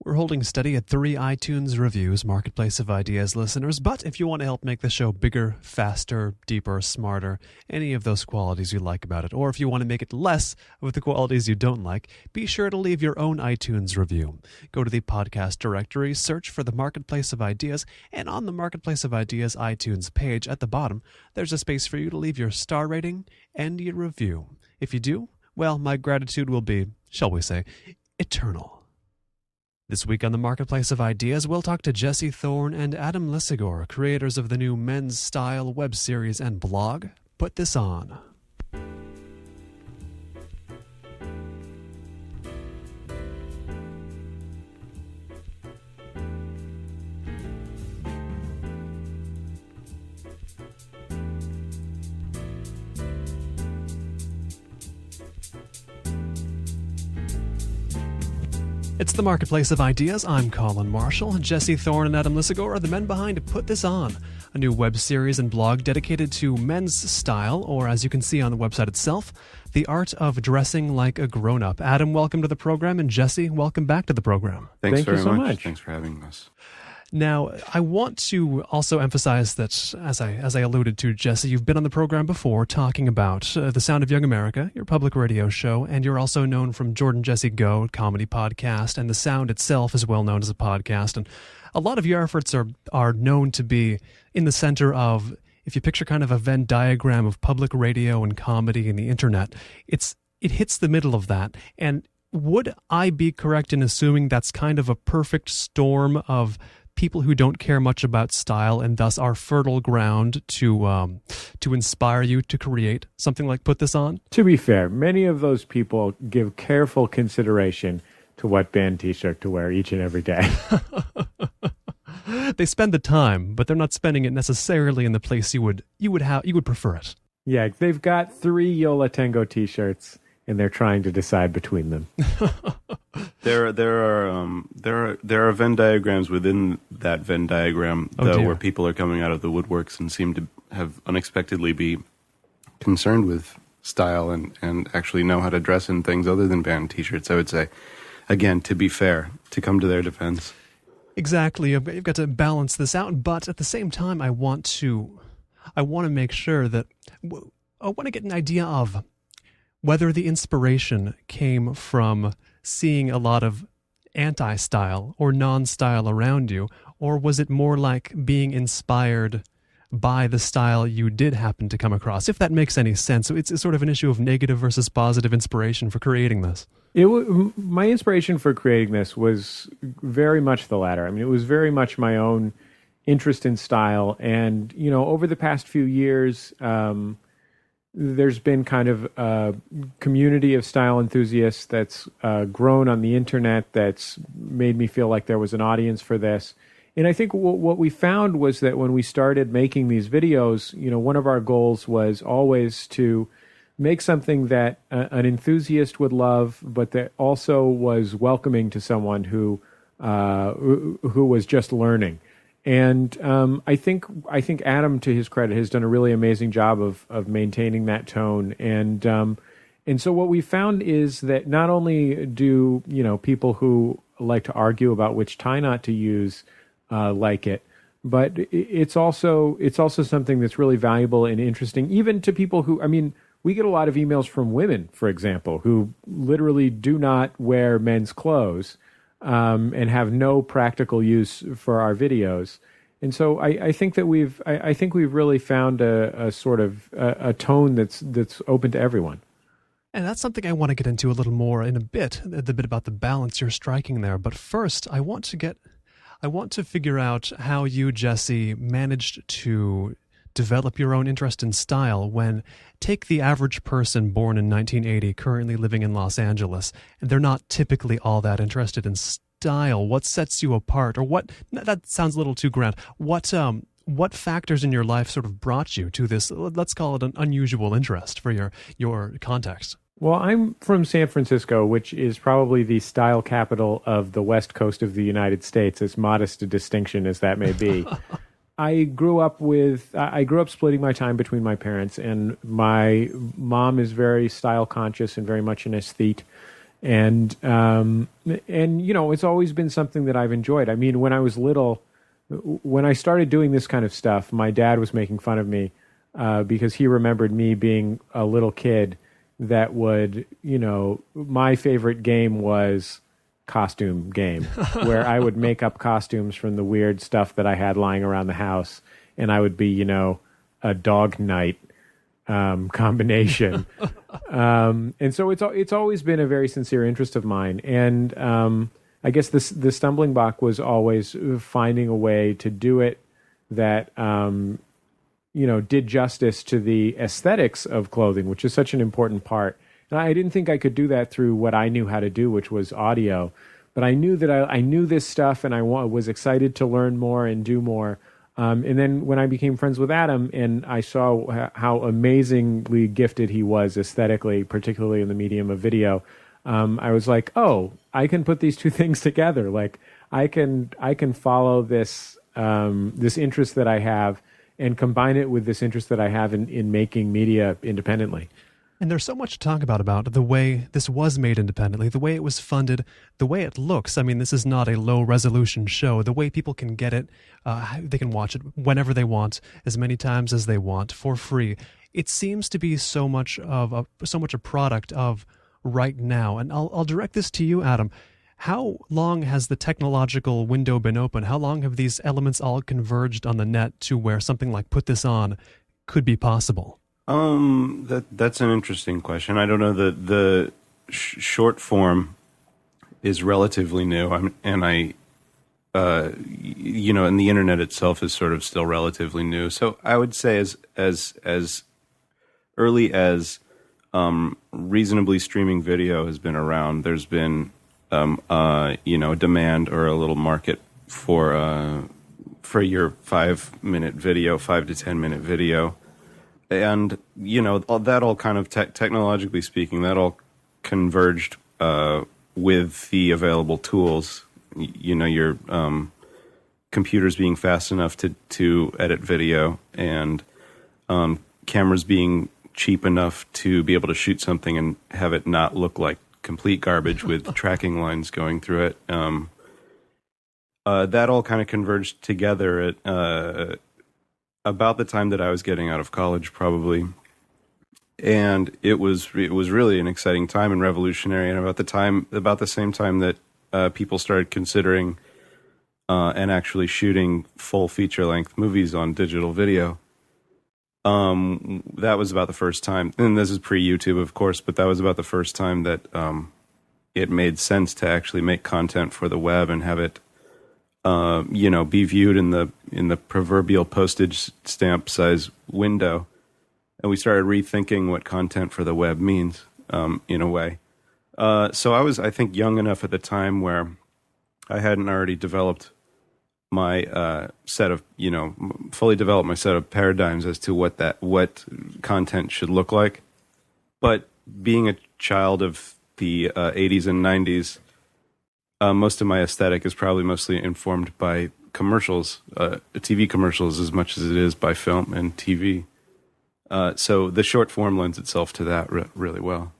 We're holding steady at 3 iTunes reviews, Marketplace of Ideas listeners, but if you want to help make the show bigger, faster, deeper, smarter, any of those qualities you like about it, or if you want to make it less of the qualities you don't like, be sure to leave your own iTunes review. Go to the podcast directory, search for the Marketplace of Ideas, and on the Marketplace of Ideas iTunes page at the bottom, there's a space for you to leave your star rating and your review. If you do, well, my gratitude will be, shall we say, eternal. This week on the Marketplace of Ideas, we'll talk to Jesse Thorn and Adam Lisagor, creators of the new Men's Style web series and blog, Put This On. It's the Marketplace of Ideas. I'm Colin Marshall. Jesse Thorn and Adam Lisagor are the men behind Put This On, a new web series and blog dedicated to men's style, or as you can see on the website itself, the art of dressing like a grown-up. Adam, welcome to the program, and Jesse, welcome back to the program. Thank you so much. Thanks for having us. Now, I want to also emphasize that, as I alluded to, Jesse, you've been on the program before talking about The Sound of Young America, your public radio show, and you're also known from Jordan Jesse Go, comedy podcast, and The Sound itself is well known as a podcast. And a lot of your efforts are known to be in the center of, if you picture kind of a Venn diagram of public radio and comedy and the internet, it hits the middle of that. And would I be correct in assuming that's kind of a perfect storm of people who don't care much about style and thus are fertile ground to inspire you to create something like Put This On? To be fair, many of those people give careful consideration to what band t-shirt to wear each and every day. They spend the time, but they're not spending it necessarily in the place you would prefer it. Yeah, they've got 3 Yola Tango t-shirts, and they're trying to decide between them. There are Venn diagrams within that Venn diagram, though, where people are coming out of the woodworks and seem to have unexpectedly be concerned with style and actually know how to dress in things other than band t-shirts. I would say, again, to be fair, to come to their defense. Exactly. You've got to balance this out, but at the same time, I want to make sure that I want to get an idea of whether the inspiration came from seeing a lot of anti-style or non-style around you, or was it more like being inspired by the style you did happen to come across, if that makes any sense? So it's sort of an issue of negative versus positive inspiration for creating this. My inspiration for creating this was very much the latter. I mean, it was very much my own interest in style. And, over the past few years, there's been kind of a community of style enthusiasts that's grown on the internet that's made me feel like there was an audience for this. And I think what we found was that when we started making these videos, one of our goals was always to make something that an enthusiast would love, but that also was welcoming to someone who was just learning. And I think Adam, to his credit, has done a really amazing job of maintaining that tone. And so what we found is that not only do people who like to argue about which tie knot to use like it, but it's also something that's really valuable and interesting, even to people who, we get a lot of emails from women, for example, who literally do not wear men's clothes. And have no practical use for our videos. And so I think that we've really found a sort of a tone that's open to everyone. And that's something I want to get into a little more in a bit, the bit about the balance you're striking there. But first, I want to figure out how you, Jesse, managed to develop your own interest in style when, take the average person born in 1980, currently living in Los Angeles, and they're not typically all that interested in style. What sets you apart? Or what, that sounds a little too grand. What factors in your life sort of brought you to this, let's call it an unusual interest for your context? Well, I'm from San Francisco, which is probably the style capital of the West Coast of the United States, as modest a distinction as that may be. I grew up splitting my time between my parents, and my mom is very style conscious and very much an aesthete. And it's always been something that I've enjoyed. I mean, when I was little, when I started doing this kind of stuff, my dad was making fun of me because he remembered me being a little kid that would, my favorite game was costume game, where I would make up costumes from the weird stuff that I had lying around the house, and I would be, a dog knight combination. And so it's always been a very sincere interest of mine. And I guess the stumbling block was always finding a way to do it that did justice to the aesthetics of clothing, which is such an important part. And I didn't think I could do that through what I knew how to do, which was audio. But I knew that I knew this stuff, and I was excited to learn more and do more. And then when I became friends with Adam and I saw how amazingly gifted he was aesthetically, particularly in the medium of video, I was like, oh, I can put these two things together. Like I can follow this this interest that I have and combine it with this interest that I have in making media independently. And there's so much to talk about the way this was made independently, the way it was funded, the way it looks. I mean, this is not a low-resolution show. The way people can get it, they can watch it whenever they want, as many times as they want, for free. It seems to be so much a product of right now. And I'll direct this to you, Adam. How long has the technological window been open? How long have these elements all converged on the net to where something like Put This On could be possible? That's an interesting question. I don't know. The short form is relatively new, and the internet itself is sort of still relatively new. So I would say as early as reasonably streaming video has been around, there's been a demand or a little market for your 5-minute video, 5 to 10 minute video. And, that all kind of technologically speaking, that all converged with the available tools, your computers being fast enough to edit video and cameras being cheap enough to be able to shoot something and have it not look like complete garbage with tracking lines going through it. That all kind of converged together at about the time that I was getting out of college, probably, and it was really an exciting time and revolutionary. And about the same time that people started considering and actually shooting full feature length movies on digital video. That was about the first time, and this is pre-YouTube, of course, but that was about the first time that it made sense to actually make content for the web and have it be viewed in the proverbial postage stamp size window. And we started rethinking what content for the web means, in a way. So I was, I think, young enough at the time where I hadn't already developed my fully developed my set of paradigms as to what content should look like. But being a child of the 80s and 90s, most of my aesthetic is probably mostly informed by commercials, TV commercials, as much as it is by film and TV. So the short form lends itself to that really well.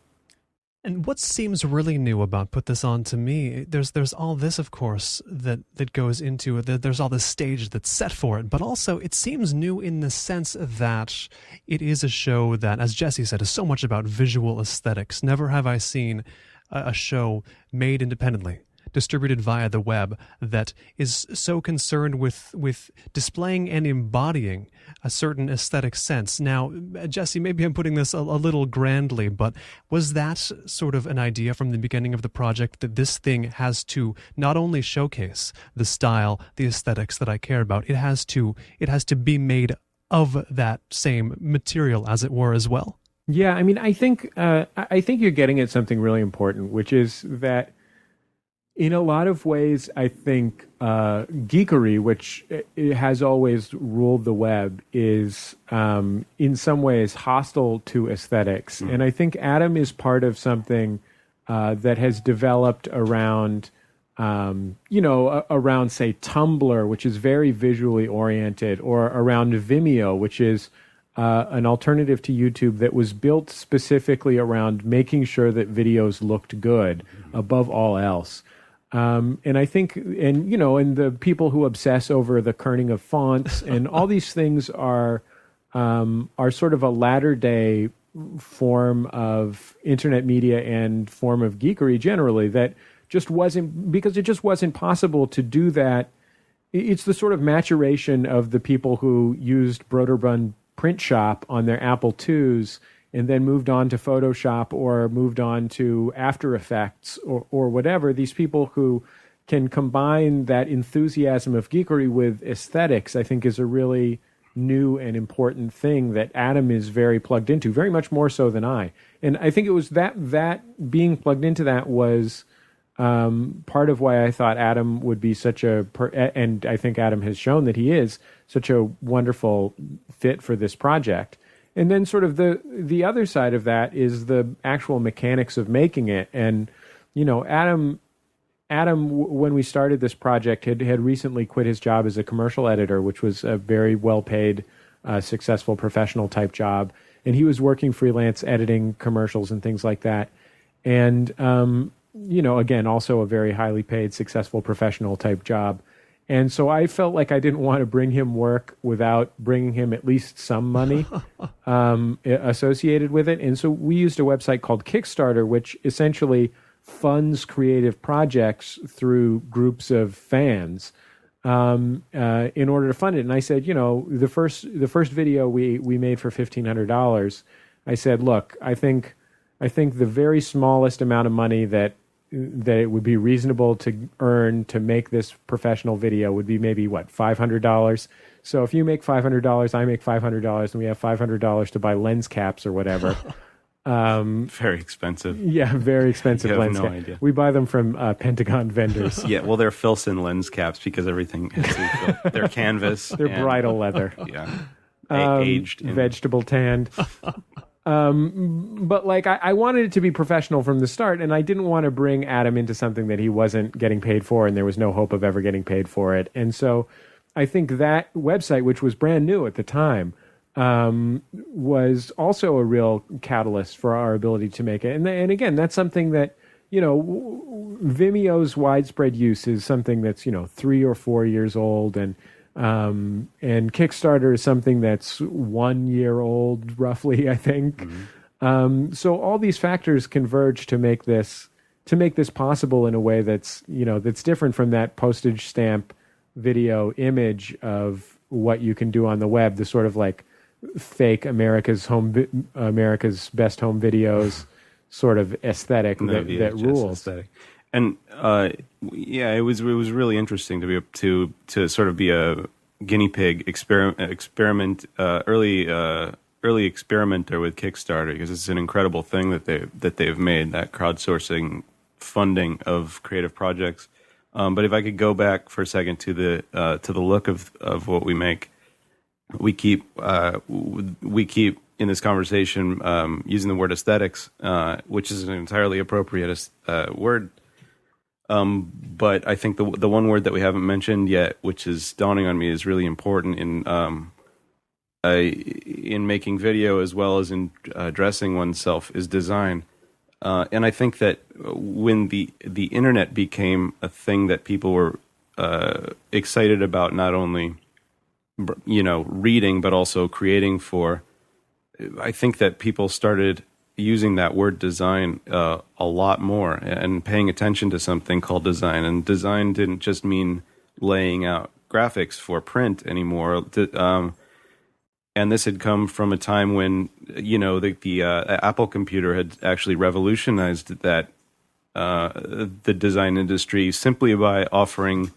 And what seems really new about Put This On to me, there's all this, of course, that goes into it. There's all this stage that's set for it, but also it seems new in the sense that it is a show that, as Jesse said, is so much about visual aesthetics. Never have I seen a show made independently, distributed via the web, that is so concerned with displaying and embodying a certain aesthetic sense. Now, Jesse, maybe I'm putting this a little grandly, but was that sort of an idea from the beginning of the project, that this thing has to not only showcase the style, the aesthetics that I care about, it has to be made of that same material, as it were, as well? Yeah, I mean, I think you're getting at something really important, which is that in a lot of ways, I think geekery, which has always ruled the web, is in some ways hostile to aesthetics. And I think Adam is part of something that has developed around, around, say, Tumblr, which is very visually oriented, or around Vimeo, which is an alternative to YouTube that was built specifically around making sure that videos looked good above all else. And I think, and the people who obsess over the kerning of fonts and all these things are sort of a latter day form of internet media and form of geekery generally that just wasn't, because it just wasn't possible to do that. It's the sort of maturation of the people who used Broderbund Print Shop on their Apple IIs and then moved on to Photoshop or moved on to After Effects or whatever. These people who can combine that enthusiasm of geekery with aesthetics, I think, is a really new and important thing that Adam is very plugged into, very much more so than I. And I think it was that being plugged into that was part of why I thought Adam would be such and I think Adam has shown that he is such a wonderful fit for this project. And then sort of the other side of that is the actual mechanics of making it. And, Adam, when we started this project, had recently quit his job as a commercial editor, which was a very well-paid, successful professional type job. And he was working freelance editing commercials and things like that. And, again, also a very highly paid, successful professional type job. And so I felt like I didn't want to bring him work without bringing him at least some money associated with it. And so we used a website called Kickstarter, which essentially funds creative projects through groups of fans in order to fund it. And I said, the first video we made for $1,500, I said, look, I think the very smallest amount of money that it would be reasonable to earn to make this professional video would be maybe $500. So if you make $500, I make $500, and we have $500 to buy lens caps or whatever. Very expensive. Yeah, very expensive lens caps. Idea. We buy them from Pentagon vendors. Yeah, well, they're Filson lens caps because everything has to be they're canvas. They're bridal leather. Yeah, aged, vegetable tanned. But I wanted it to be professional from the start, and I didn't want to bring Adam into something that he wasn't getting paid for, and there was no hope of ever getting paid for it. And so I think that website, which was brand new at the time, was also a real catalyst for our ability to make it. And again, that's something that, Vimeo's widespread use is something that's, 3 or 4 years old, and Kickstarter is something that's 1 year old, roughly, I think. Mm-hmm. So all these factors converge to make this possible in a way that's different from that postage stamp video image of what you can do on the web, the sort of fake America's best home videos sort of aesthetic that rules. Aesthetic. And it was really interesting to be to sort of be a guinea pig early experimenter with Kickstarter, because it's an incredible thing that they've made, that crowdsourcing funding of creative projects. But if I could go back for a second to the look of what we make, we keep in this conversation using the word aesthetics, which is an entirely appropriate word. But I think the one word that we haven't mentioned yet, which is dawning on me, is really important in making video as well as in dressing oneself, is design. And I think that when the internet became a thing that people were excited about, not only reading but also creating for, I think that people started using that word design a lot more and paying attention to something called design. And design didn't just mean laying out graphics for print anymore. And this had come from a time when, the Apple computer had actually revolutionized that the design industry simply by offering,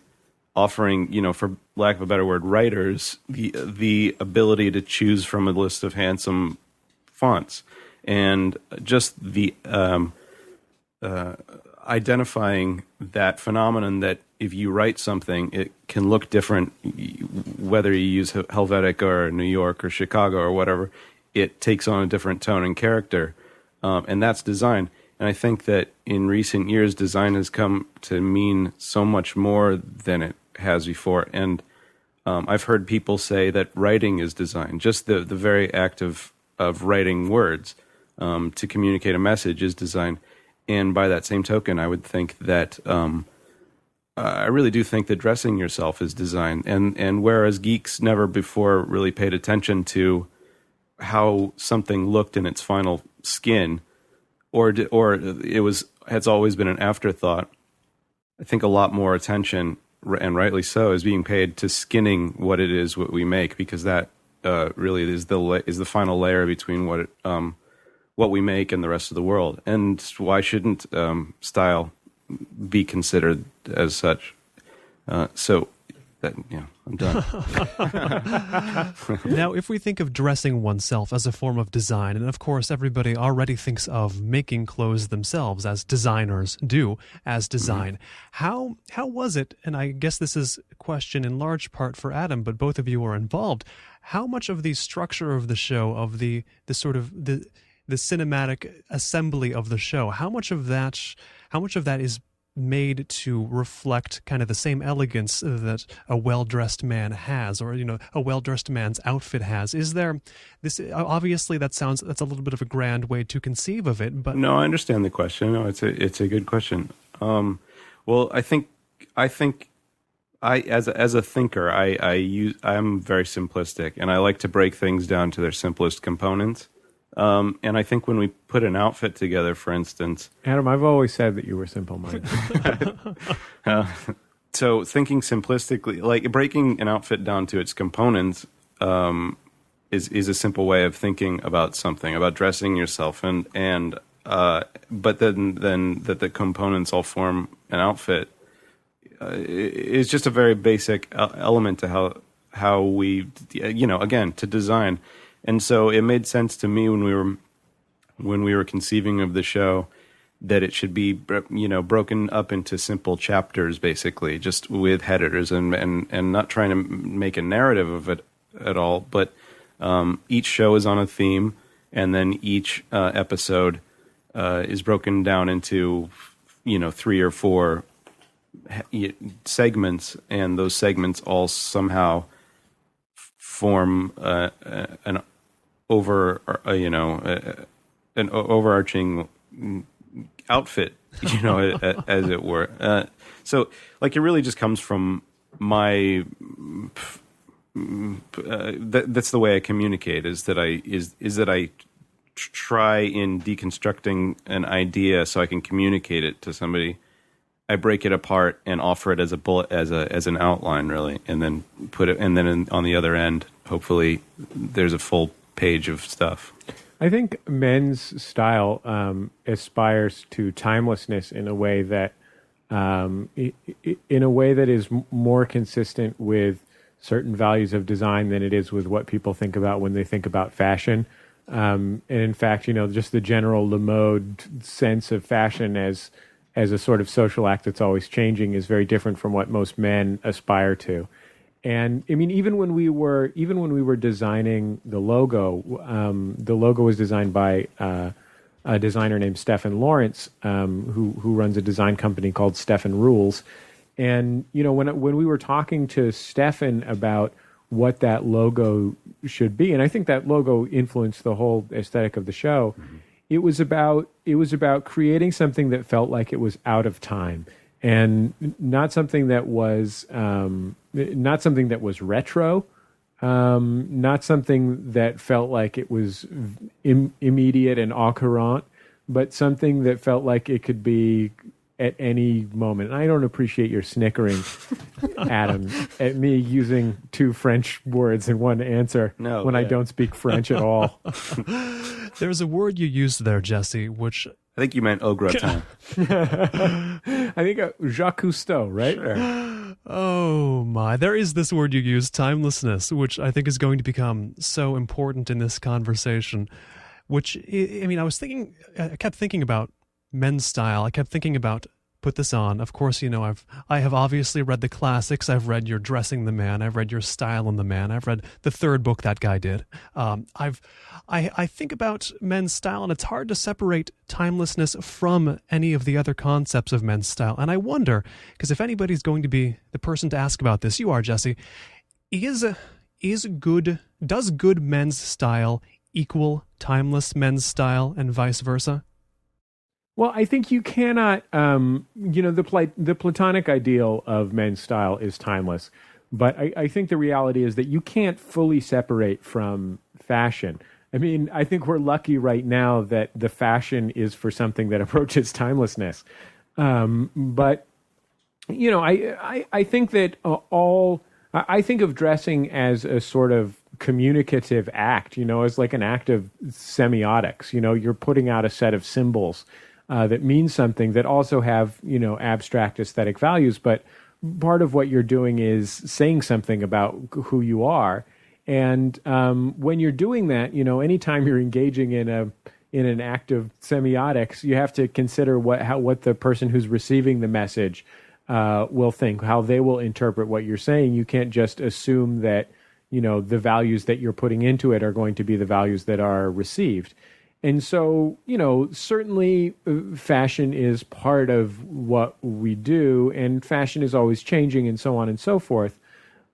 for lack of a better word, writers the ability to choose from a list of handsome fonts. And just the identifying that phenomenon that if you write something, it can look different, whether you use Helvetic or New York or Chicago or whatever, it takes on a different tone and character. And that's design. And I think that in recent years, design has come to mean so much more than it has before. And I've heard people say that writing is design. Just the very act of writing words to communicate a message is design. And by that same token, I would think that I really do think that dressing yourself is design. And whereas geeks never before really paid attention to how something looked in its final skin, or has always been an afterthought, I think a lot more attention, and rightly so, is being paid to skinning what it is what we make, because that really is the final layer between what we make and the rest of the world. And why shouldn't style be considered as such? So that, I'm done. Now, if we think of dressing oneself as a form of design, and of course everybody already thinks of making clothes themselves, as designers do, as design, how was it, and I guess this is a question in large part for Adam, but both of you are involved, how much of the structure of the show, of the sort of the cinematic assembly of the show, how much of that is made to reflect kind of the same elegance that a well-dressed man has, or a well-dressed man's outfit has? Is there this? Obviously, that's a little bit of a grand way to conceive of it, but no, I understand the question. No, it's a good question. Well, I think as a thinker, I'm very simplistic, and I like to break things down to their simplest components. And I think when we put an outfit together, for instance... Adam, I've always said that you were simple-minded. So thinking simplistically, like breaking an outfit down to its components is a simple way of thinking about something, about dressing yourself. But then that the components all form an outfit is just a very basic element to how we, again, to design. And so it made sense to me when we were conceiving of the show that it should be, broken up into simple chapters, basically, just with headers and not trying to make a narrative of it at all. But each show is on a theme, and then each episode is broken down into 3 or 4 segments, and those segments all somehow form an overarching outfit, as it were. So, like, it really just comes from my. That's the way I communicate. Is that I try in deconstructing an idea so I can communicate it to somebody. I break it apart and offer it as a bullet, as an outline, really, and then put it, and then on the other end, hopefully, there's a full page of stuff. I think men's style aspires to timelessness in a way that, is more consistent with certain values of design than it is with what people think about when they think about fashion. And in fact, just the general le mode sense of fashion as a sort of social act that's always changing is very different from what most men aspire to. And I mean, even when we were designing the logo was designed by a designer named Stefan Lawrence, who runs a design company called Stefan Rules. And when we were talking to Stefan about what that logo should be, and I think that logo influenced the whole aesthetic of the show. Mm-hmm. It was about creating something that felt like it was out of time, and not something that was retro, not something that felt like it was immediate and au courant, but something that felt like it could be at any moment. And I don't appreciate your snickering, Adam, at me using 2 French words in one answer when I don't speak French at all. There's a word you used there, Jesse, which... I think you meant au gratin. I think Jacques Cousteau, right? Sure. Oh my. There is this word you use, timelessness, which I think is going to become so important in this conversation, which, I mean, I kept thinking about men's style. I kept thinking about Put This On. Of course, I have obviously read the classics. I've read You're Dressing the Man. I've read Your Style in the Man. I've read the 3rd book that guy did. I think about men's style, and it's hard to separate timelessness from any of the other concepts of men's style. And I wonder, because if anybody's going to be the person to ask about this, you are, Jesse. Does good men's style equal timeless men's style and vice versa? Well, I think you cannot, the Platonic ideal of men's style is timeless. But I think the reality is that you can't fully separate from fashion. I mean, I think we're lucky right now that the fashion is for something that approaches timelessness. But, I think that I think of dressing as a sort of communicative act, as like an act of semiotics. You're putting out a set of symbols that mean something that also have, abstract aesthetic values. But part of what you're doing is saying something about who you are. And when you're doing that, anytime you're engaging in an act of semiotics, you have to consider what the person who's receiving the message will think, how they will interpret what you're saying. You can't just assume that, the values that you're putting into it are going to be the values that are received. And so, certainly fashion is part of what we do, and fashion is always changing and so on and so forth.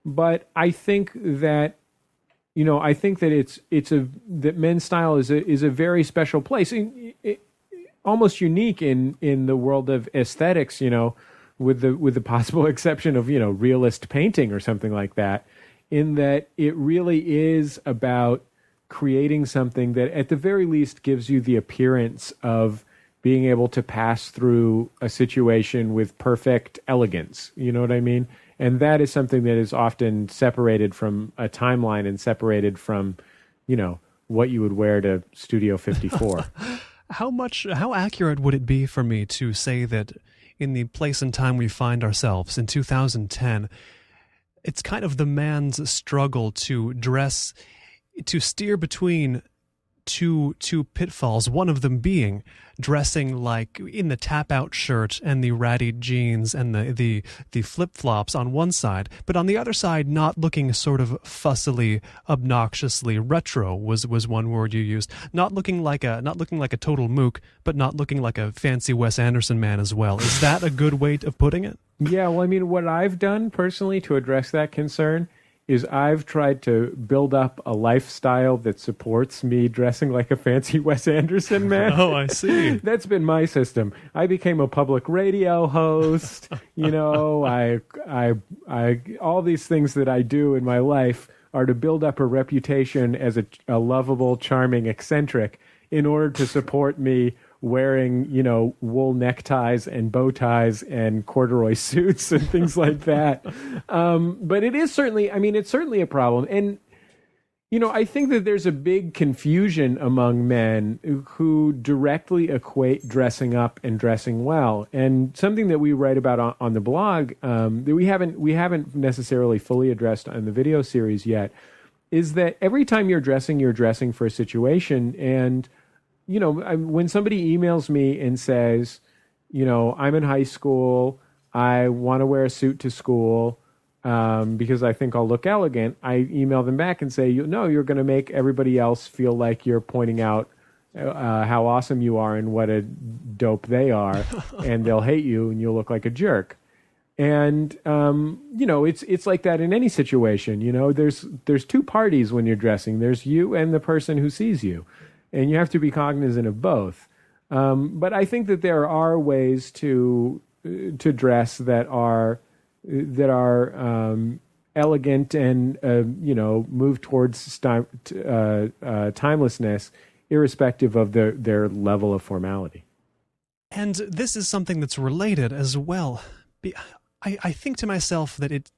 But I think that, that men's style is a very special place, almost unique in the world of aesthetics, with the possible exception of, realist painting or something like that, in that it really is about creating something that at the very least gives you the appearance of being able to pass through a situation with perfect elegance. You know what I mean? And that is something that is often separated from a timeline and separated from, what you would wear to Studio 54. How accurate would it be for me to say that in the place and time we find ourselves in 2010, it's kind of the man's struggle to steer between two pitfalls, one of them being dressing like in the tap-out shirt and the ratty jeans and the flip-flops on one side, but on the other side not looking sort of fussily, obnoxiously retro was one word you used. Not looking like a total mook, but not looking like a fancy Wes Anderson man as well. Is that a good way of putting it? Yeah, well, I mean, what I've done personally to address that concern is I've tried to build up a lifestyle that supports me dressing like a fancy Wes Anderson man. Oh, I see. That's been my system. I became a public radio host. I all these things that I do in my life are to build up a reputation as a lovable, charming eccentric in order to support me wearing, wool neckties and bow ties and corduroy suits and things like that. But it is certainly, it's certainly a problem. And, I think that there's a big confusion among men who directly equate dressing up and dressing well. And something that we write about on the blog that we haven't necessarily fully addressed on the video series yet is that every time you're dressing for a situation. And when somebody emails me and says, I'm in high school, I want to wear a suit to school because I think I'll look elegant, I email them back and say, you're going to make everybody else feel like you're pointing out how awesome you are and what a dope they are, and they'll hate you and you'll look like a jerk. And, it's like that in any situation. There's two parties when you're dressing. There's you and the person who sees you. And you have to be cognizant of both. But I think that there are ways to dress that are elegant and move towards timelessness, irrespective of their level of formality. And this is something that's related as well. I think to myself that it's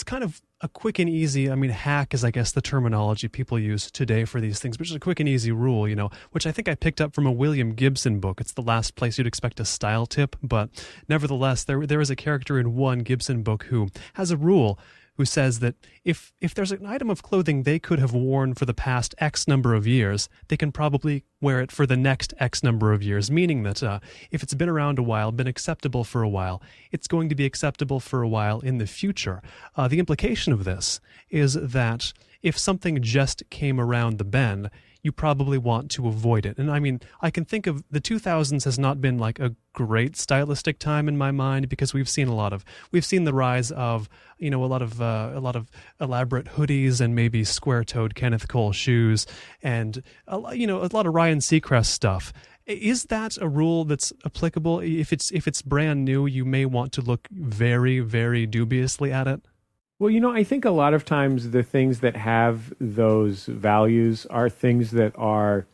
kind of a quick and easy, hack is, I guess, the terminology people use today for these things, which is a quick and easy rule, which I think I picked up from a William Gibson book. It's the last place you'd expect a style tip, but nevertheless, there is a character in one Gibson book who has a rule who says that if there's an item of clothing they could have worn for the past X number of years, they can probably wear it for the next X number of years, meaning that if it's been around a while, been acceptable for a while, it's going to be acceptable for a while in the future. The implication of this is that if something just came around the bend, you probably want to avoid it. And I mean, I can think of the 2000s has not been like a great stylistic time in my mind, because we've seen the rise of, a lot of elaborate hoodies and maybe square-toed Kenneth Cole shoes, and a lot of Ryan Seacrest stuff. Is that a rule that's applicable? If it's brand new, you may want to look very, very dubiously at it. Well, I think a lot of times the things that have those values are things that are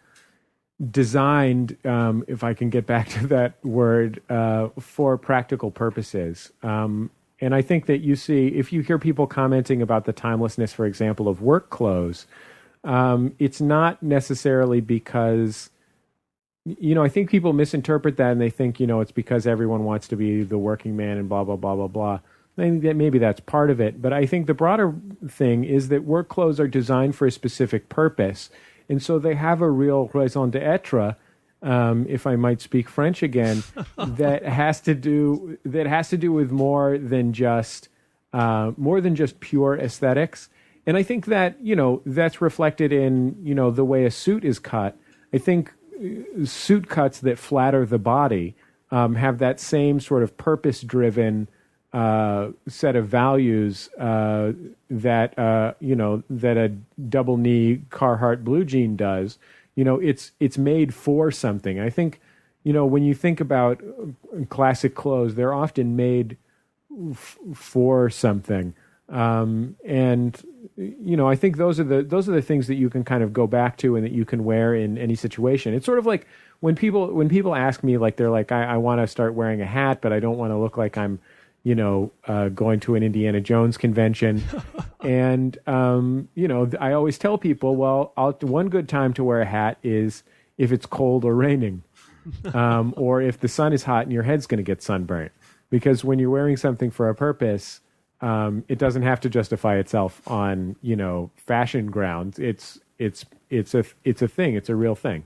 designed, if I can get back to that word, for practical purposes. And I think that if you hear people commenting about the timelessness, for example, of work clothes, it's not necessarily because, I think people misinterpret that and they think, it's because everyone wants to be the working man and blah, blah, blah, blah, blah. Maybe that's part of it. But I think the broader thing is that work clothes are designed for a specific purpose. And so they have a real raison d'etre, if I might speak French again, that has to do with more than just pure aesthetics. And I think that, that's reflected in, the way a suit is cut. I think suit cuts that flatter the body have that same sort of purpose-driven set of values that a double knee Carhartt blue jean does. It's made for something. I think when you think about classic clothes, they're often made for something, and I think those are the things that you can kind of go back to and that you can wear in any situation. It's sort of like when people ask me, like, they're like, I want to start wearing a hat, but I don't want to look like I'm going to an Indiana Jones convention. And, I always tell people, well, one good time to wear a hat is if it's cold or raining, or if the sun is hot and your head's going to get sunburnt. Because when you're wearing something for a purpose, it doesn't have to justify itself on, fashion grounds. It's a thing. It's a real thing.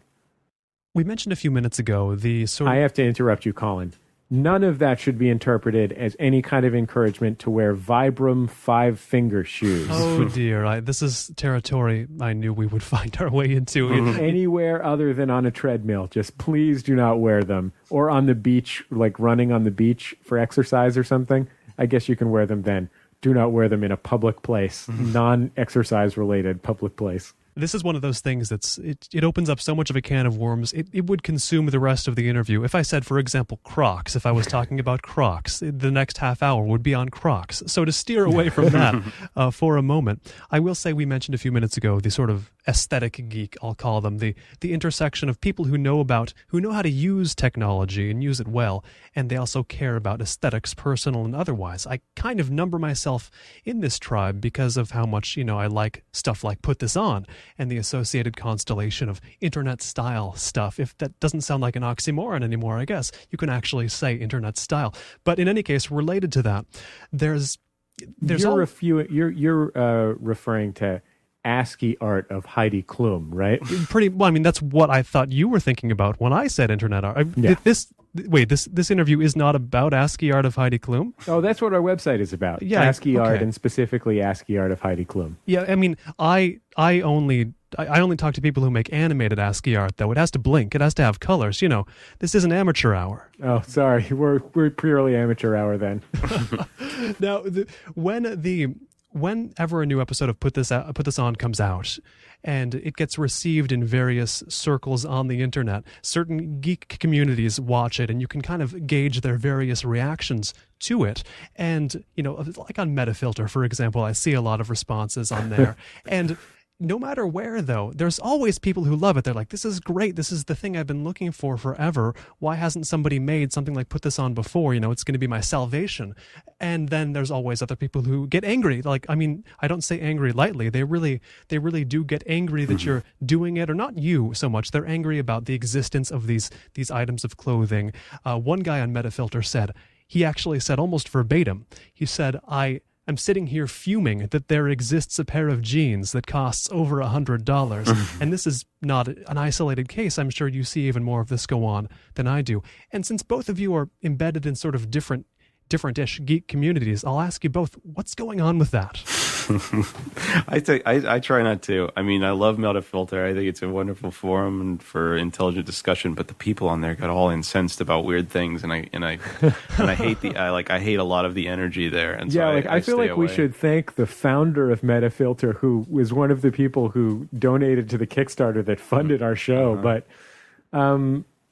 We mentioned a few minutes ago I have to interrupt you, Colin. None of that should be interpreted as any kind of encouragement to wear Vibram 5-finger shoes. Oh, dear. This is territory I knew we would find our way into. Anywhere other than on a treadmill. Just please do not wear them. Or on the beach, like running on the beach for exercise or something. I guess you can wear them then. Do not wear them in a public place. Non-exercise related public place. This is one of those things it opens up so much of a can of worms. It would consume the rest of the interview. If I said, for example, Crocs, if I was talking about Crocs, the next half hour would be on Crocs. So to steer away from that for a moment, I will say we mentioned a few minutes ago the sort of aesthetic geek, I'll call them, the intersection of people who know how to use technology and use it well, and they also care about aesthetics, personal and otherwise. I kind of number myself in this tribe because of how much, I like stuff like Put This On and the associated constellation of internet style stuff. If that doesn't sound like an oxymoron anymore, I guess you can actually say internet style. But in any case, related to that, you're referring to ASCII art of Heidi Klum, right? Pretty well. I mean, that's what I thought you were thinking about when I said internet art. Yeah. This interview is not about ASCII art of Heidi Klum. Oh, that's what our website is about. Yeah, ASCII art, okay. and specifically ASCII art of Heidi Klum. Yeah, I mean, I only talk to people who make animated ASCII art, though. It has to blink. It has to have colors. This is an amateur hour. Oh, sorry. We're purely amateur hour then. Now, whenever a new episode of Put This On comes out, and it gets received in various circles on the internet, certain geek communities watch it, and you can kind of gauge their various reactions to it. And, like on Metafilter, for example, I see a lot of responses on there. And no matter where, though, there's always people who love it. They're like, this is great. This is the thing I've been looking for forever. Why hasn't somebody made something like Put This On before? It's going to be my salvation. And then there's always other people who get angry. Like, I mean, I don't say angry lightly. They really do get angry that you're doing it, or not you so much. They're angry about the existence of these items of clothing. One guy on Metafilter he actually said almost verbatim, he said, I'm sitting here fuming that there exists a pair of jeans that costs over $100. And this is not an isolated case. I'm sure you see even more of this go on than I do. And since both of you are embedded in sort of different-ish geek communities, I'll ask you both, what's going on with that? I try not to. I mean, I love Metafilter. I think it's a wonderful forum and for intelligent discussion. But the people on there got all incensed about weird things, and I hate I hate a lot of the energy there. And so I feel like we should thank the founder of Metafilter, who was one of the people who donated to the Kickstarter that funded our show. But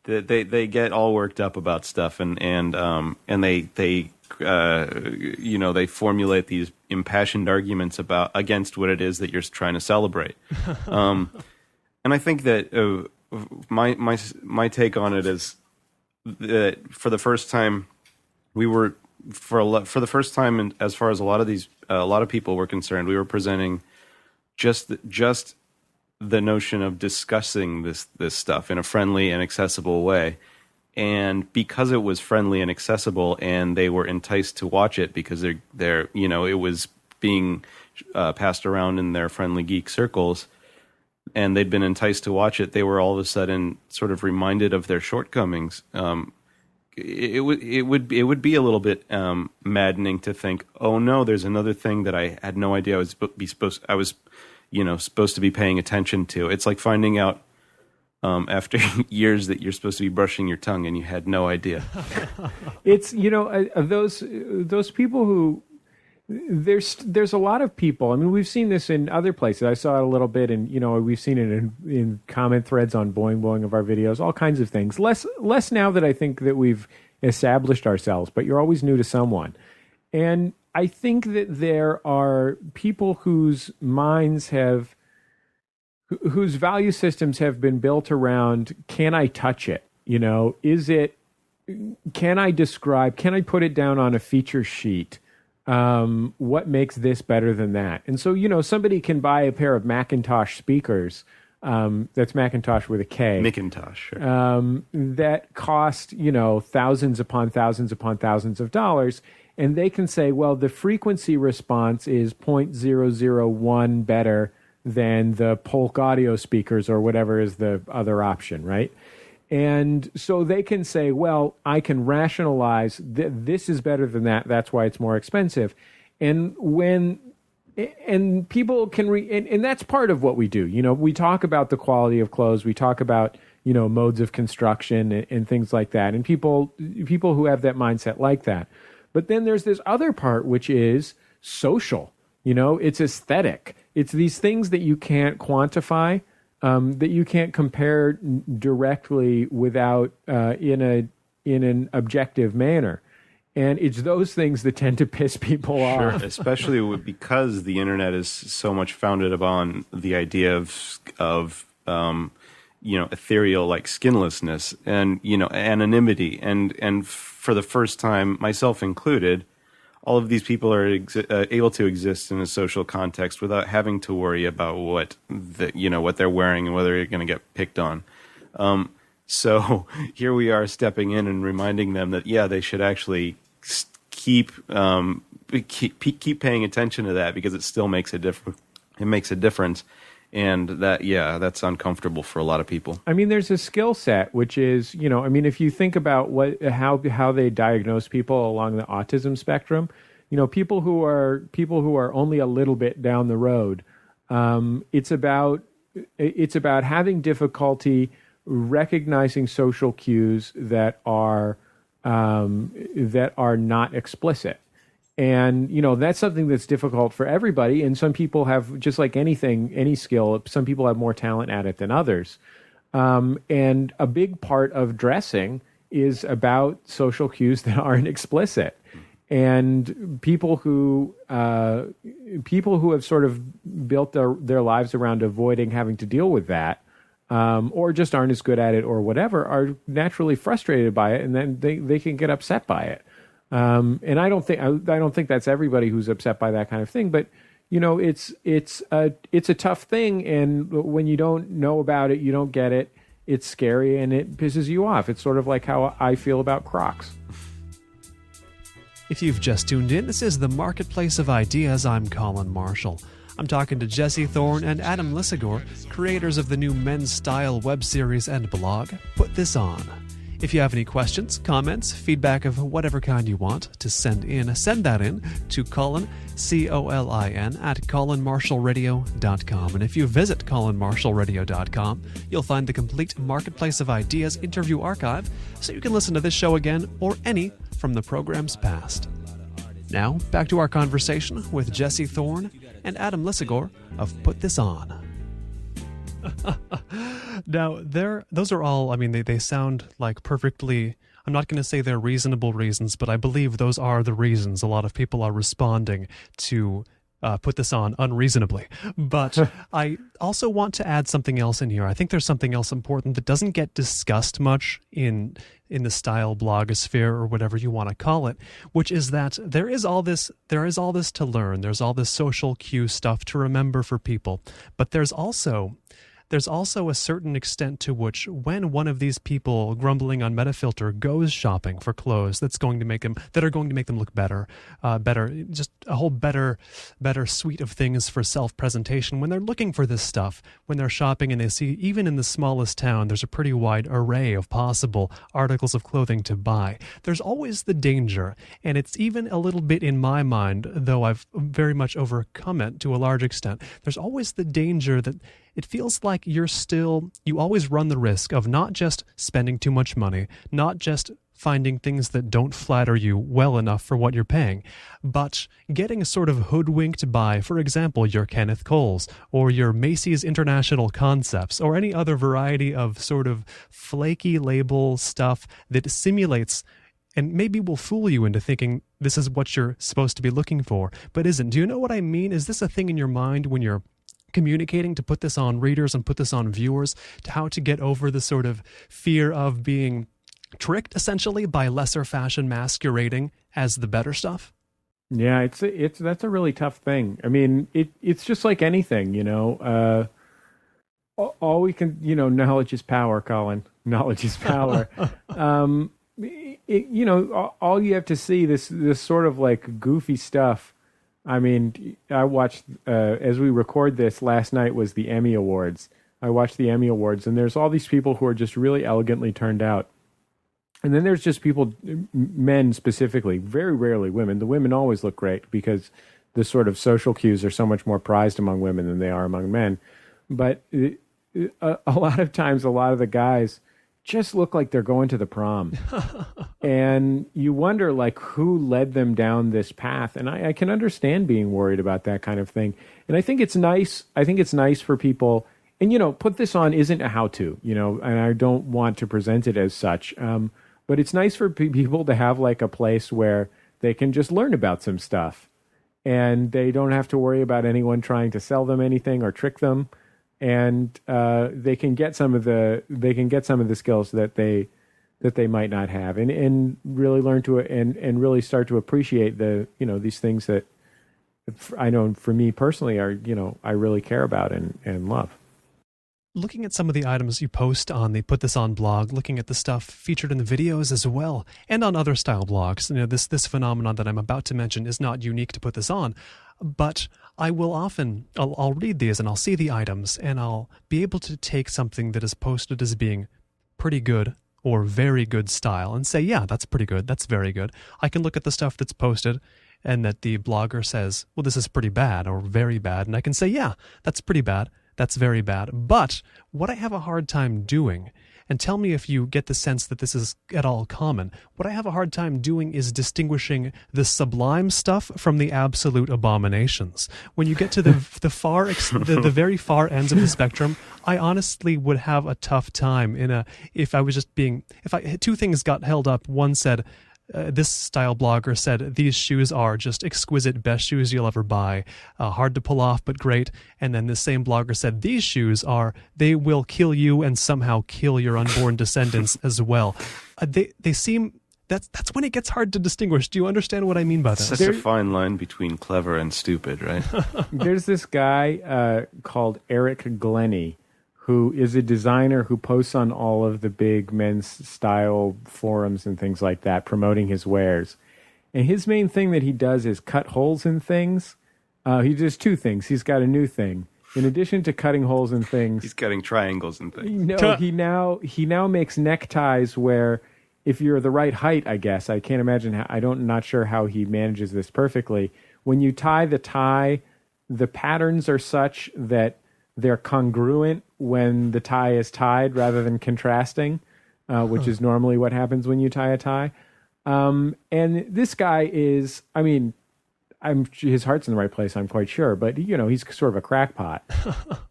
they get all worked up about stuff, and they they formulate these impassioned arguments against what it is that you're trying to celebrate. And I think that my take on it is that for the first time, for the first time, and as far as a lot of people were concerned, we were presenting just the notion of discussing this stuff in a friendly and accessible way. And because it was friendly and accessible, and they were enticed to watch it because they're it was being passed around in their friendly geek circles, and they'd been enticed to watch it, they were all of a sudden sort of reminded of their shortcomings. It would be a little bit maddening to think, oh no, there's another thing that I had no idea I was supposed to be paying attention to. It's like finding out after years that you're supposed to be brushing your tongue and you had no idea. It's those people who there's a lot of people. I mean, we've seen this in other places. I saw it a little bit, and we've seen it in comment threads on Boing Boing of our videos, all kinds of things. Less now that I think that we've established ourselves, but you're always new to someone. And I think that there are people whose value systems have been built around, can I touch it? Can I put it down on a feature sheet? What makes this better than that? And so, somebody can buy a pair of Macintosh speakers. That's Macintosh with a K. Macintosh, sure. That cost, thousands upon thousands upon thousands of dollars. And they can say, well, the frequency response is 0.001 better than the Polk audio speakers or whatever is the other option, right? And so they can say, well, I can rationalize this is better than that. That's why it's more expensive. And people can and that's part of what we do. We talk about the quality of clothes. We talk about, modes of construction and things like that. And people who have that mindset like that. But then there's this other part, which is social. It's aesthetic. It's these things that you can't quantify, that you can't compare directly without in an objective manner. And it's those things that tend to piss people off. Sure, especially because the internet is so much founded upon the idea of ethereal, like skinlessness and, anonymity. And for the first time, myself included, all of these people are able to exist in a social context without having to worry about what they're wearing and whether you're going to get picked on. So here we are stepping in and reminding them that, they should actually keep paying attention to that, because it still makes a difference. It makes a difference. And that's uncomfortable for a lot of people. I mean, there's a skill set, which is, if you think about how they diagnose people along the autism spectrum, people who are only a little bit down the road, it's about having difficulty recognizing social cues that are not explicit. And, that's something that's difficult for everybody. And some people have, just like anything, any skill, some people have more talent at it than others. And a big part of dressing is about social cues that aren't explicit. And people who have sort of built their lives around avoiding having to deal with that, or just aren't as good at it or whatever, are naturally frustrated by it, and then they can get upset by it. And I don't think that's everybody who's upset by that kind of thing, but it's a tough thing, and when you don't know about it, you don't get it. It's scary and it pisses you off. It's sort of like how I feel about Crocs. If you've just tuned in, this is the Marketplace of Ideas. I'm Colin Marshall. I'm talking to Jesse Thorn and Adam Lisagor, creators of the new Men's Style web series and blog, Put This On. If you have any questions, comments, feedback of whatever kind you want to send that in to Colin, Colin, at colinmarshallradio.com. And if you visit colinmarshallradio.com, you'll find the complete Marketplace of Ideas interview archive, so you can listen to this show again or any from the program's past. Now, back to our conversation with Jesse Thorn and Adam Lisagor of Put This On. Now, those are all, I mean, they sound like perfectly, I'm not going to say they're reasonable reasons, but I believe those are the reasons a lot of people are responding to Put This On unreasonably. But I also want to add something else in here. I think there's something else important that doesn't get discussed much in the style blogosphere or whatever you want to call it, which is that there is all this to learn. There's all this social cue stuff to remember for people. But there's also a certain extent to which when one of these people grumbling on Metafilter goes shopping for clothes that are going to make them look better, just a whole better suite of things for self-presentation. When they're looking for this stuff, when they're shopping and they see even in the smallest town, there's a pretty wide array of possible articles of clothing to buy. There's always the danger, and it's even a little bit in my mind, though I've very much overcome it to a large extent. There's always the danger that it feels like you always run the risk of not just spending too much money, not just finding things that don't flatter you well enough for what you're paying, but getting sort of hoodwinked by, for example, your Kenneth Coles or your Macy's International Concepts or any other variety of sort of flaky label stuff that simulates and maybe will fool you into thinking this is what you're supposed to be looking for, but isn't. Do you know what I mean? Is this a thing in your mind when you're communicating to Put This On readers and Put This On viewers, to how to get over the sort of fear of being tricked essentially by lesser fashion masquerading as the better stuff? Yeah, that's a really tough thing. I mean, it's just like anything, all we can, knowledge is power, Colin. Knowledge is power. All you have to see, this sort of like goofy stuff. I mean, I watched, as we record this, last night was the Emmy Awards. I watched the Emmy Awards, and there's all these people who are just really elegantly turned out. And then there's just people, men specifically, very rarely women. The women always look great because the sort of social cues are so much more prized among women than they are among men. But a lot of times, a lot of the guys just look like they're going to the prom. And you wonder, like, who led them down this path. And I can understand being worried about that kind of thing. And I think it's nice. I think it's nice for people. And, Put This On isn't a how-to, and I don't want to present it as such. But it's nice for people to have, like, a place where they can just learn about some stuff. And they don't have to worry about anyone trying to sell them anything or trick them. And they can get some of the skills that they might not have, and really learn to and really start to appreciate these things that I know for me personally are I really care about and love. Looking at some of the items you post on the Put This On blog, looking at the stuff featured in the videos as well, and on other style blogs, this phenomenon that I'm about to mention is not unique to Put This On, but I will often, I'll read these and I'll see the items and I'll be able to take something that is posted as being pretty good or very good style and say, yeah, that's pretty good, that's very good. I can look at the stuff that's posted and that the blogger says, well, this is pretty bad or very bad, and I can say, yeah, that's pretty bad. That's very bad. But what I have a hard time doing, and tell me if you get the sense that this is at all common, what I have a hard time doing is distinguishing the sublime stuff from the absolute abominations. When you get to the very far ends of the spectrum, I honestly would have a tough time if two things got held up. One said, this style blogger said, these shoes are just exquisite, best shoes you'll ever buy, hard to pull off, but great. And then the same blogger said, these shoes they will kill you and somehow kill your unborn descendants as well. They seem, that's when it gets hard to distinguish. Do you understand what I mean by that? Such a fine line between clever and stupid, right? There's this guy called Eric Glennie, who is a designer who posts on all of the big men's style forums and things like that, promoting his wares. And his main thing that he does is cut holes in things. He does two things. He's got a new thing. In addition to cutting holes in things, he's cutting triangles and things. No, he now makes neckties where if you're the right height, I guess. I can't imagine how, not sure how he manages this perfectly. When you tie the tie, the patterns are such that they're congruent when the tie is tied rather than contrasting, which is normally what happens when you tie a tie. And this guy is, I mean, his heart's in the right place, I'm quite sure, but he's sort of a crackpot.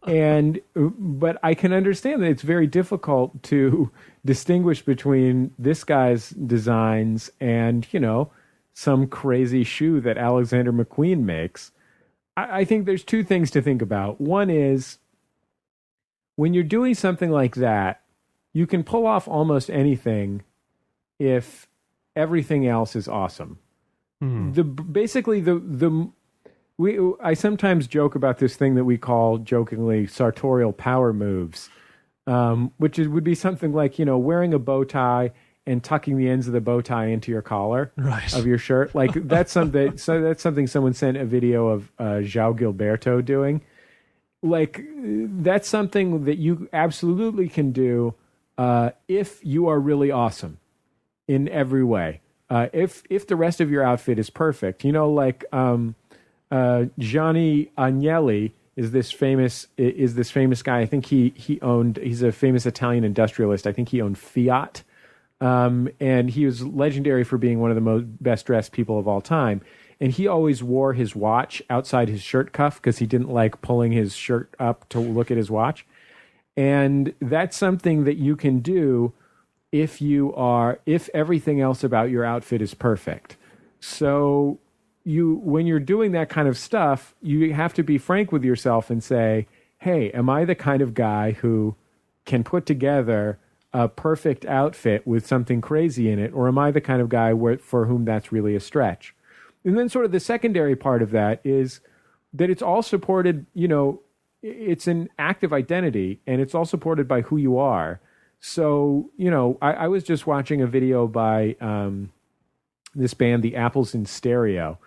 But I can understand that it's very difficult to distinguish between this guy's designs and, some crazy shoe that Alexander McQueen makes. I think there's two things to think about. One is, when you're doing something like that, you can pull off almost anything if everything else is awesome. I sometimes joke about this thing that we call jokingly sartorial power moves, which would be something like, wearing a bow tie and tucking the ends of the bow tie into your collar of your shirt. Like that's something someone sent a video of João Gilberto doing. Like that's something that you absolutely can do if you are really awesome in every way. If the rest of your outfit is perfect, like Gianni Agnelli is this famous guy. I think he's a famous Italian industrialist. I think he owned Fiat. And he was legendary for being one of the best dressed people of all time. And he always wore his watch outside his shirt cuff because he didn't like pulling his shirt up to look at his watch. And that's something that you can do if everything else about your outfit is perfect. So when you're doing that kind of stuff, you have to be frank with yourself and say, hey, am I the kind of guy who can put together a perfect outfit with something crazy in it, or am I the kind of guy for whom that's really a stretch? And then sort of the secondary part of that is that it's all supported, it's an active identity, and it's all supported by who you are. So, I was just watching a video by this band, the Apples in Stereo,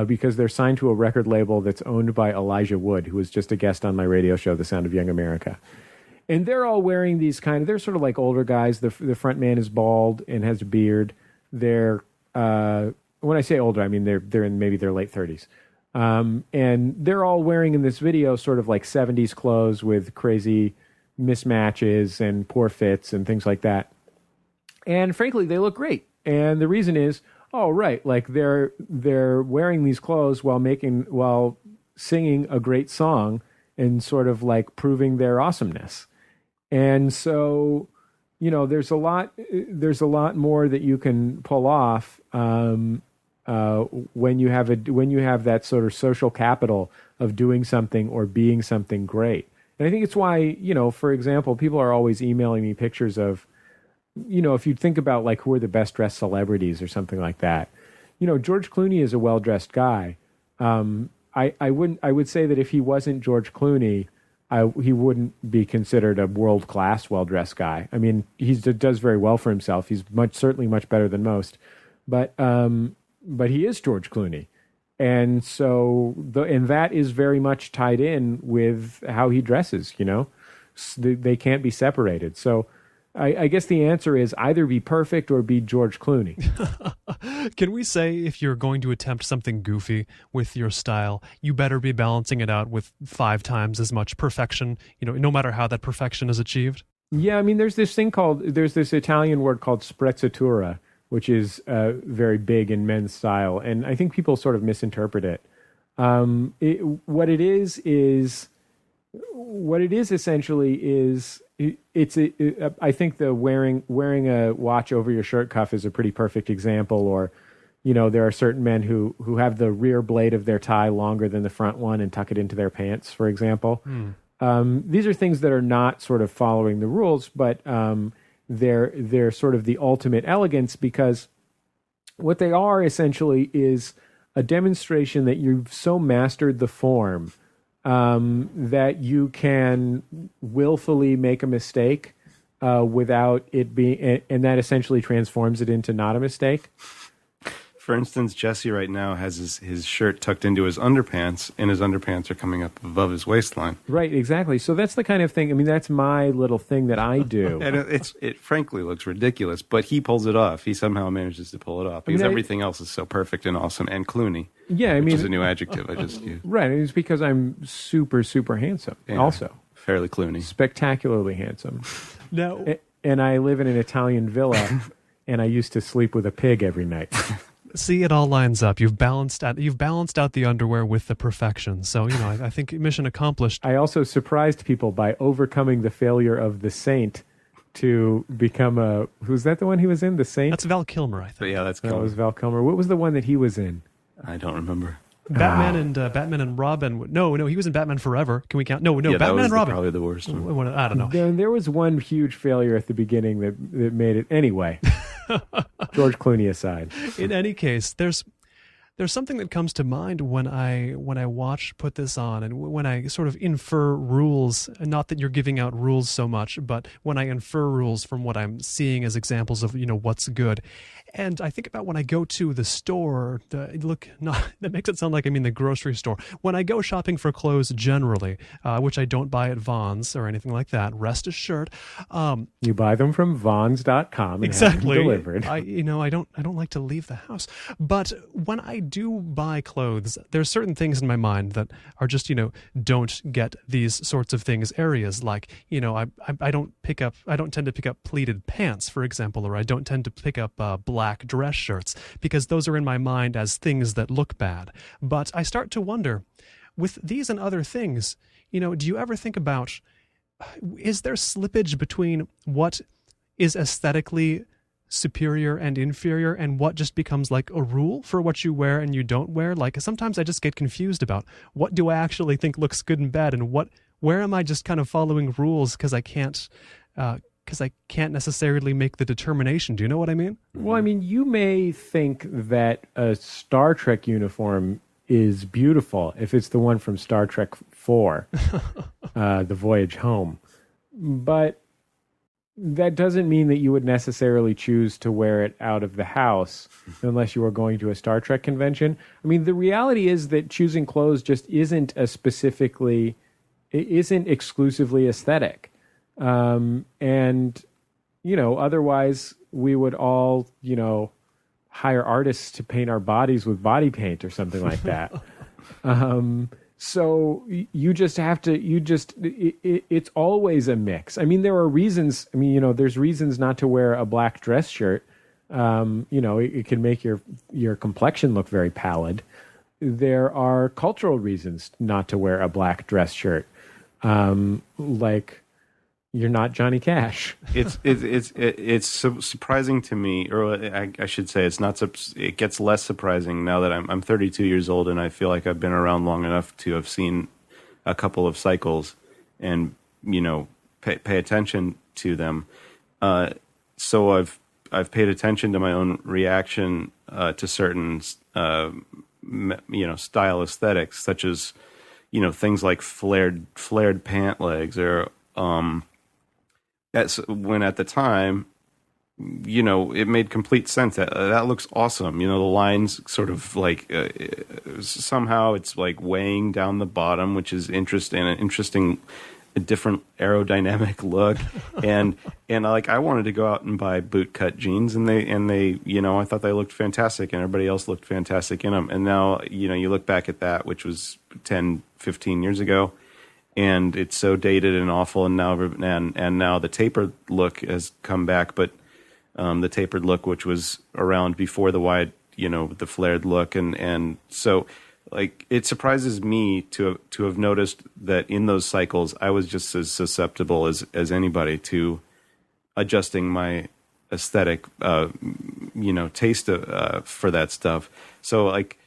because they're signed to a record label that's owned by Elijah Wood, who was just a guest on my radio show, The Sound of Young America. And they're all wearing these they're sort of like older guys. The front man is bald and has a beard. They're, when I say older, I mean they're in maybe their late 30s. And they're all wearing in this video sort of like 70s clothes with crazy mismatches and poor fits and things like that. And frankly, they look great. And the reason is, like they're wearing these clothes while singing a great song and sort of like proving their awesomeness. And so, there's a lot more that you can pull off when you have that sort of social capital of doing something or being something great. And I think it's why, for example, people are always emailing me pictures of, if you think about like who are the best dressed celebrities or something like that, George Clooney is a well-dressed guy. I would say that if he wasn't George Clooney, he wouldn't be considered a world-class, well-dressed guy. I mean, he does very well for himself. He's certainly much better than most, but he is George Clooney, and so and that is very much tied in with how he dresses. They can't be separated. So I guess the answer is either be perfect or be George Clooney. Can we say if you're going to attempt something goofy with your style, you better be balancing it out with 5 times as much perfection, no matter how that perfection is achieved? Yeah, I mean, there's this Italian word called sprezzatura, which is very big in men's style, and I think people sort of misinterpret it. What it is essentially is I think the wearing a watch over your shirt cuff is a pretty perfect example. Or, there are certain men who have the rear blade of their tie longer than the front one and tuck it into their pants, for example. These are things that are not sort of following the rules, but they're sort of the ultimate elegance, because what they are essentially is a demonstration that you've so mastered the form that you can willfully make a mistake without it being, and that essentially transforms it into not a mistake. For instance, Jesse right now has his shirt tucked into his underpants, and his underpants are coming up above his waistline. Right, exactly. So that's the kind of thing, I mean, that's my little thing that I do. And it frankly looks ridiculous, but he pulls it off. He somehow manages to pull it off because everything else is so perfect and awesome and Clooney. Yeah, which is a new adjective I just used. Right, and it's because I'm super, super handsome also. Fairly Clooney. Spectacularly handsome. No. And I live in an Italian villa, and I used to sleep with a pig every night. See, it all lines up. You've balanced out the underwear with the perfection. So, I think mission accomplished. I also surprised people by overcoming the failure of The Saint to become who's that the one he was in? The Saint? That's Val Kilmer, I think. But yeah, that's Kilmer. That was Val Kilmer. What was the one that he was in? I don't remember. Batman and Robin. No, he was in Batman Forever. Can we count? No, yeah, Batman and Robin. Probably the worst one. I don't know. There was one huge failure at the beginning that made it. Anyway, George Clooney aside. In any case, there's something that comes to mind when I put this on, and when I sort of infer rules. Not that you're giving out rules so much, but when I infer rules from what I'm seeing as examples of what's good. And I think about when I go to the store, that makes it sound like I mean the grocery store. When I go shopping for clothes generally, which I don't buy at Vons or anything like that, rest assured. You buy them from Vons.com and exactly. have them delivered. I don't like to leave the house. But when I do buy clothes, there's certain things in my mind that are just, don't get these sorts of things areas. Like, I don't tend to pick up pleated pants, for example, or I don't tend to pick up black dress shirts, because those are in my mind as things that look bad. But I start to wonder, with these and other things, do you ever think about, is there slippage between what is aesthetically superior and inferior and what just becomes like a rule for what you wear and you don't wear? Like, sometimes I just get confused about what do I actually think looks good and bad, and where am I just kind of following rules because I can't necessarily make the determination. Do you know what I mean? Well, I mean, you may think that a Star Trek uniform is beautiful if it's the one from Star Trek 4, The Voyage Home. But that doesn't mean that you would necessarily choose to wear it out of the house unless you were going to a Star Trek convention. I mean, the reality is that choosing clothes just isn't exclusively aesthetic. Otherwise we would all, hire artists to paint our bodies with body paint or something like that. So you just have to, it's always a mix. I mean, there are reasons, there's reasons not to wear a black dress shirt. It can make your complexion look very pallid. There are cultural reasons not to wear a black dress shirt. Like, you're not Johnny Cash. It's surprising to me, or I should say, it's not. It gets less surprising now that I'm 32 years old, and I feel like I've been around long enough to have seen a couple of cycles, and pay attention to them. So I've paid attention to my own reaction to certain style aesthetics, such as things like flared pant legs, or when at the time, it made complete sense. That looks awesome. The lines sort of like somehow it's like weighing down the bottom, which is interesting, a different aerodynamic look. and like I wanted to go out and buy bootcut jeans, and they I thought they looked fantastic, and everybody else looked fantastic in them. And now you look back at that, which was 10, 15 years ago, and it's so dated and awful. And now the tapered look has come back, but the tapered look, which was around before the wide, the flared look, and so like it surprises me to have noticed that in those cycles I was just as susceptible as anybody to adjusting my aesthetic, taste for that stuff. So like,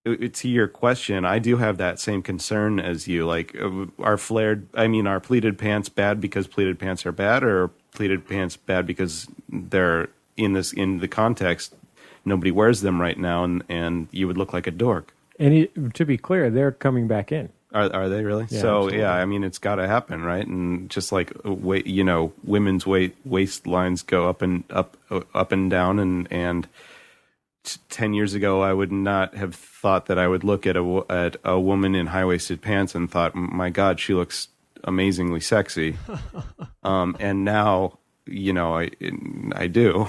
to your question, I do have that same concern as you. Like, are pleated pants bad because pleated pants are bad, or pleated pants bad because they're in the context, nobody wears them right now, and you would look like a dork. And to be clear, they're coming back in. Are they really? Yeah, so absolutely. yeah, I mean, it's got to happen, right? And just like women's waistlines go up and down, and 10 years ago, I would not have thought that I would look at a woman in high-waisted pants and thought, my God, she looks amazingly sexy. And now, I do.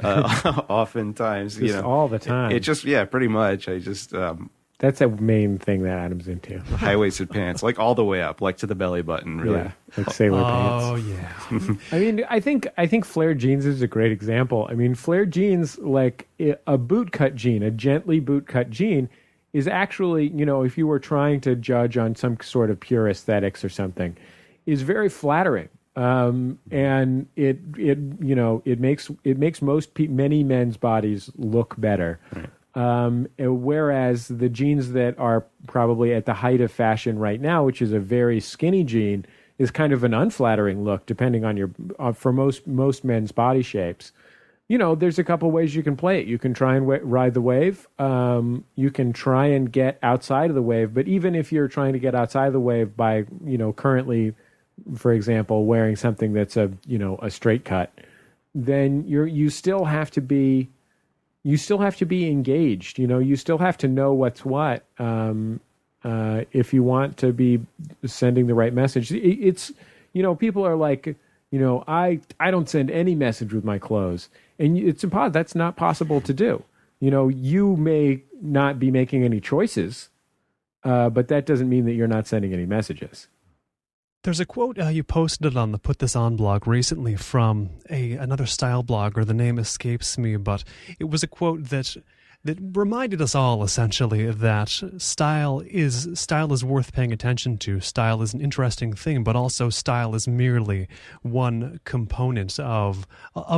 Oftentimes, just all the time. It just, pretty much. I just... That's a main thing that Adam's into. High-waisted pants, like all the way up, like to the belly button, really. Yeah, like sailor pants. Oh, yeah. I mean, I think flared jeans is a great example. I mean, flared jeans, like a bootcut jean, a gently bootcut jean, is actually, if you were trying to judge on some sort of pure aesthetics or something, is very flattering. And it makes many men's bodies look better. Right. Whereas the jeans that are probably at the height of fashion right now, which is a very skinny jean, is kind of an unflattering look, depending on for most men's body shapes. There's a couple ways you can play it. You can try and ride the wave. You can try and get outside of the wave. But even if you're trying to get outside of the wave by, currently, for example, wearing something that's a straight cut, then you still have to be engaged. You still have to know what's what if you want to be sending the right message. It's people are like, I don't send any message with my clothes, and it's impossible. That's not possible to do. You may not be making any choices, but that doesn't mean that you're not sending any messages. There's a quote you posted on the Put This On blog recently from another style blogger. The name escapes me, but it was a quote that reminded us all essentially that style is worth paying attention to. Style is an interesting thing, but also style is merely one component of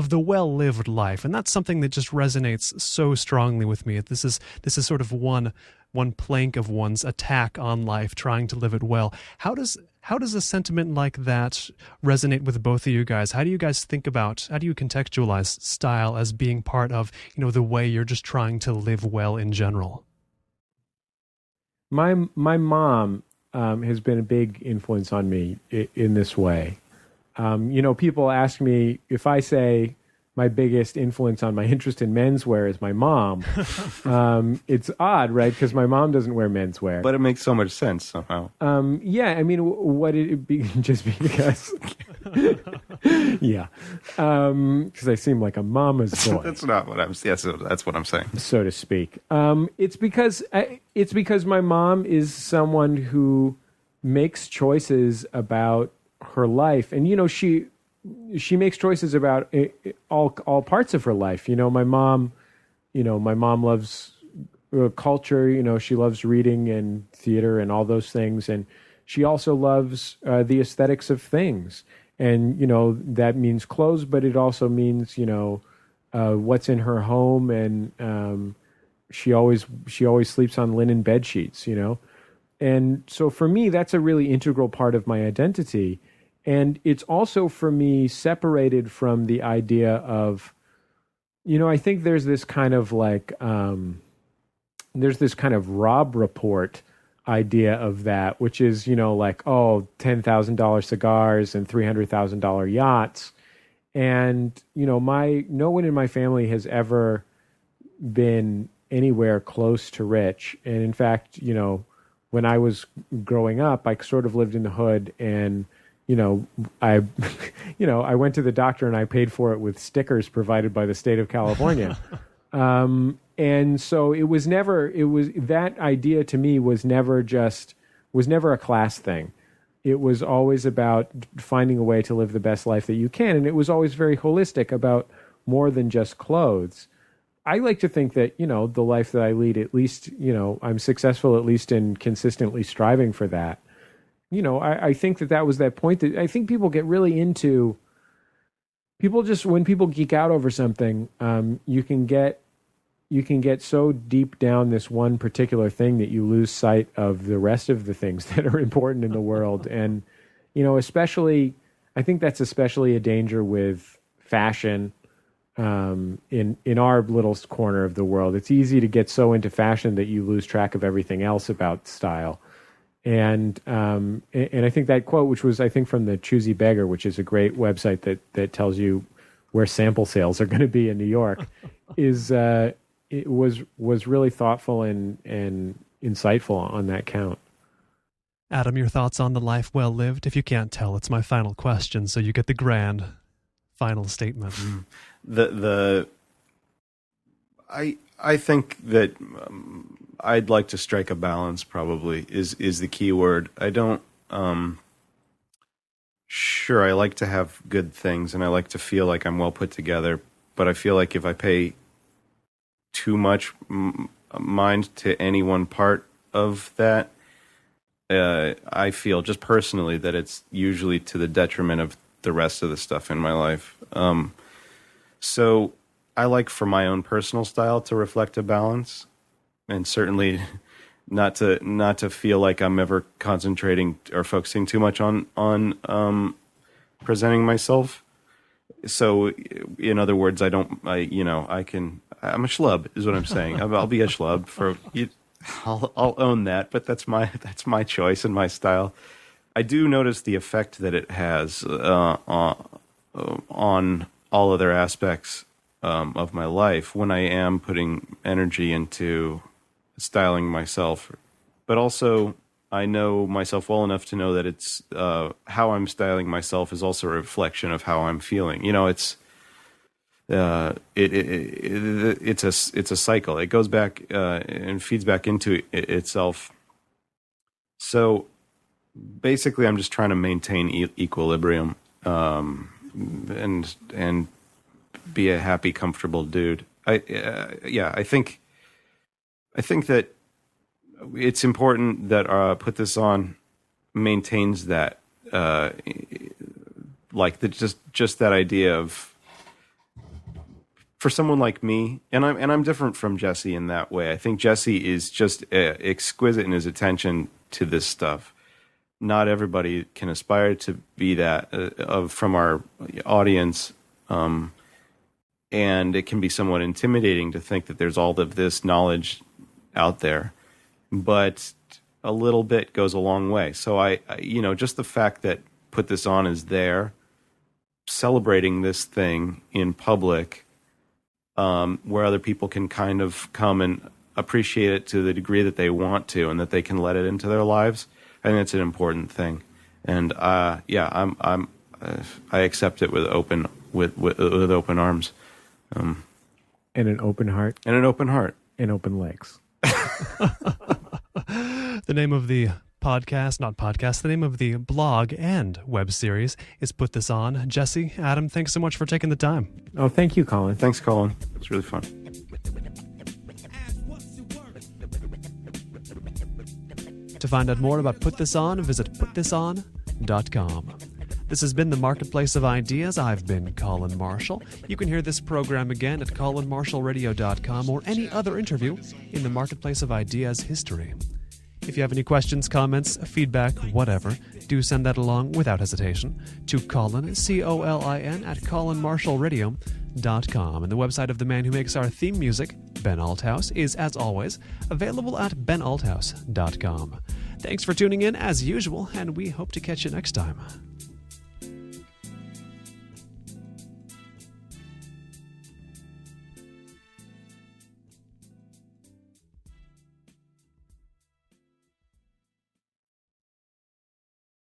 the well-lived life, and that's something that just resonates so strongly with me. This is sort of one plank of one's attack on life, trying to live it well. How does a sentiment like that resonate with both of you guys? How do you contextualize style as being part of, the way you're just trying to live well in general? My mom has been a big influence on me in this way. People ask me if I say my biggest influence on my interest in menswear is my mom. It's odd, right? Because my mom doesn't wear menswear. But it makes so much sense somehow. Yeah, I mean, would it be just because? Yeah. Because I seem like a mama's boy. That's not what I'm saying. That's what I'm saying. So to speak. It's because my mom is someone who makes choices about her life. And, she makes choices about all parts of her life. My mom loves culture. She loves reading and theater and all those things, and she also loves the aesthetics of things. And that means clothes, but it also means what's in her home, and she always sleeps on linen bed sheets. And so for me, that's a really integral part of my identity. And it's also, for me, separated from the idea of, I think there's this kind of Rob Report idea of that, which is, $10,000 cigars and $300,000 yachts. And, no one in my family has ever been anywhere close to rich. And in fact, when I was growing up, I sort of lived in the hood, and I went to the doctor and I paid for it with stickers provided by the state of California. And so that idea to me was never a class thing. It was always about finding a way to live the best life that you can. And it was always very holistic about more than just clothes. I like to think that, the life that I lead, at least, I'm successful at least in consistently striving for that. I think that was that point that I think people get really into. When people geek out over something, you can get so deep down this one particular thing that you lose sight of the rest of the things that are important in the world. And, especially, I think that's especially a danger with fashion in our little corner of the world. It's easy to get so into fashion that you lose track of everything else about style. And I think that quote, which was, I think, from the Choosy Beggar, which is a great website that tells you where sample sales are going to be in New York, is it was really thoughtful and insightful on that count. Adam, your thoughts on The Life Well Lived? If you can't tell, it's my final question, so you get the grand final statement. I think that I'd like to strike a balance. Probably is the key word. I don't. Sure, I like to have good things, and I like to feel like I'm well put together. But I feel like if I pay too much mind to any one part of that, I feel just personally that it's usually to the detriment of the rest of the stuff in my life. So I like for my own personal style to reflect a balance, and certainly not to feel like I'm ever concentrating or focusing too much on presenting myself. So, in other words, I'm a schlub, is what I'm saying. I'll be a schlub for you. I'll own that, but that's my choice and my style. I do notice the effect that it has on all other aspects of my life when I am putting energy into styling myself. But also, I know myself well enough to know that it's how I'm styling myself is also a reflection of how I'm feeling. It's it's a cycle. It goes back and feeds back into itself. So basically, I'm just trying to maintain equilibrium and be a happy, comfortable dude. I think that it's important that Put This On maintains that, just that idea of, for someone like me, and I'm different from Jesse in that way. I think Jesse is just exquisite in his attention to this stuff. Not everybody can aspire to be that from our audience, and it can be somewhat intimidating to think that there's all of this knowledge out there. But a little bit goes a long way. So I just the fact that Put This On is there, celebrating this thing in public, where other people can kind of come and appreciate it to the degree that they want to, and that they can let it into their lives. I think it's an important thing. And I accept it with open arms, and an open heart, and open legs. The name of the the name of the blog and web series is Put This On. Jesse, Adam, thanks so much for taking the time. Oh, thank you, Colin. Thanks, Colin. It's really fun. To find out more about Put This On, visit putthison.com. This has been the Marketplace of Ideas. I've been Colin Marshall. You can hear this program again at colinmarshallradio.com or any other interview in the Marketplace of Ideas history. If you have any questions, comments, feedback, whatever, do send that along without hesitation to Colin, C-O-L-I-N, at colinmarshallradio.com. And the website of the man who makes our theme music, Ben Althouse, is, as always, available at benalthouse.com. Thanks for tuning in, as usual, and we hope to catch you next time.